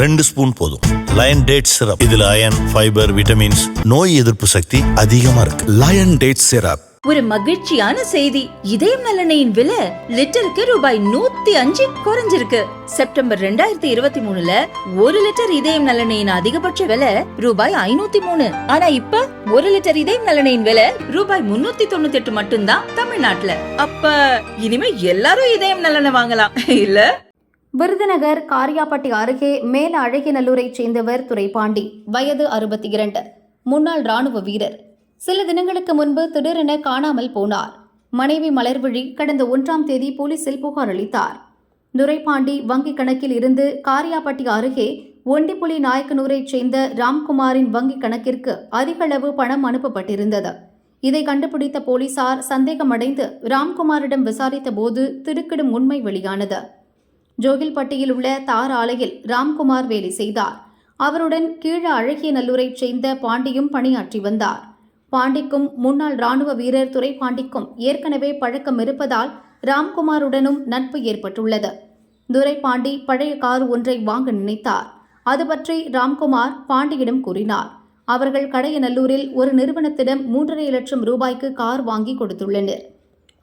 2 spoon போதும். Lion date syrup, இதுல iron, fibre, vitamins, நோய் எதிர்ப்பு சக்தி அதிகமா இருக்கு. Lion date syrup. ஒரு மகிழ்ச்சியான செய்தி. இதயம் நல்லெண்ணெயின் விலை லிட்டருக்கு ரூபாய் 105 குறைஞ்சிருக்கு. செப்டம்பர் 2023ல 1 லிட்டர் இதயம் நல்லெண்ணெயின் அதிகபட்ச விலை ரூபாய் 503. ஆனா இப்ப 1 லிட்டர் இதயம் நல்லெண்ணெயின் விலை ரூபாய் 398 மட்டும்தான் தமிழ்நாட்டுல. அப்ப இனிமே எல்லாரும் இதயம் நல்லெண்ணெய் வாங்கலாம் இல்ல? விருதுநகர் காரியாபட்டி அருகே மேல அழகிநல்லூரை சேர்ந்தவர் துரைபாண்டி, வயது 62, முன்னாள் ராணுவ வீரர். சில தினங்களுக்கு முன்பு திடீரென காணாமல் போனார். மனைவி மலர்விழி கடந்த 1ஆம் தேதி போலீசில் புகார் அளித்தார். துரைபாண்டி வங்கிக் கணக்கில் இருந்து காரியாபட்டி அருகே ஒண்டிப்புலி நாயக்கனூரைச் சேர்ந்த ராம்குமாரின் வங்கிக் கணக்கிற்கு அதிகளவு பணம் அனுப்பப்பட்டிருந்தது. இதை கண்டுபிடித்த போலீசார் சந்தேகமடைந்து ராம்குமாரிடம் விசாரித்த போது திடுக்கிடும் உண்மை வெளியானது. ஜோகில்பட்டியில் உள்ள தார் ஆலையில் ராம்குமார் வேலை செய்தார். அவருடன் கீழ அழகியநல்லூரைச் சேர்ந்த பாண்டியும் பணியாற்றி வந்தார். பாண்டிக்கும் முன்னாள் ராணுவ வீரர் துரைபாண்டிக்கும் ஏற்கனவே பழக்கம் இருப்பதால் ராம்குமாருடனும் நட்பு ஏற்பட்டுள்ளது. துரைபாண்டி பழைய கார் ஒன்றை வாங்க நினைத்தார். அது பற்றி ராம்குமார் பாண்டியிடம் கூறினார். அவர்கள் கடையநல்லூரில் ஒரு நிறுவனத்திடம் 3.5 லட்சம் ரூபாய்க்கு கார் வாங்கி கொடுத்துள்ளனர்.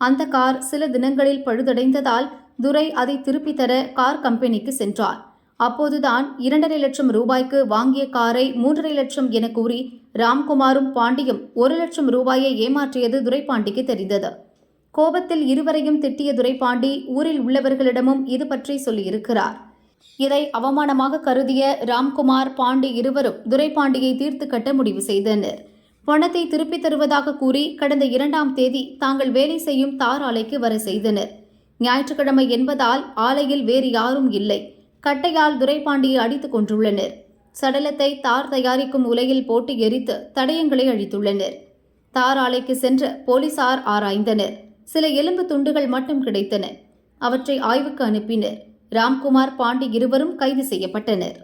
அந்த கார் சில தினங்களில் பழுதடைந்ததால் துரை அதை திருப்பித் தர கார் கம்பெனிக்கு சென்றார். அப்போதுதான் 2.5 லட்சம் ரூபாய்க்கு வாங்கிய காரை 3.5 லட்சம் என கூறி ராம்குமாரும் பாண்டியும் 1 லட்சம் ரூபாயை ஏமாற்றியது துரைபாண்டிக்கு தெரிந்தது. கோபத்தில் இருவரையும் திட்டிய துரைபாண்டி ஊரில் உள்ளவர்களிடமும் இது பற்றி சொல்லியிருக்கிறார். இதை அவமானமாக கருதிய ராம்குமார், பாண்டி இருவரும் துரைபாண்டியை தீர்த்து கட்ட முடிவு செய்தனர். பணத்தை திருப்பித் தருவதாக கூறி கடந்த 2ஆம் தேதி தாங்கள் வேலை செய்யும் தார் ஆலைக்கு வர செய்தனர். ஞாயிற்றுக்கிழமை என்பதால் ஆலையில் வேறு யாரும் இல்லை. கட்டையால் துரைபாண்டியை அடித்துக் கொன்றுள்ளனர். சடலத்தை தார் தயாரிக்கும் உலையில் போட்டு எரித்து தடயங்களை அழித்துள்ளனர். தார் ஆலைக்கு சென்று போலீசார் ஆராய்ந்தனர். சில எலும்பு துண்டுகள் மட்டும் கிடைத்தன. அவற்றை ஆய்வுக்கு அனுப்பினர். ராம்குமார், பாண்டி இருவரும் கைது செய்யப்பட்டனர்.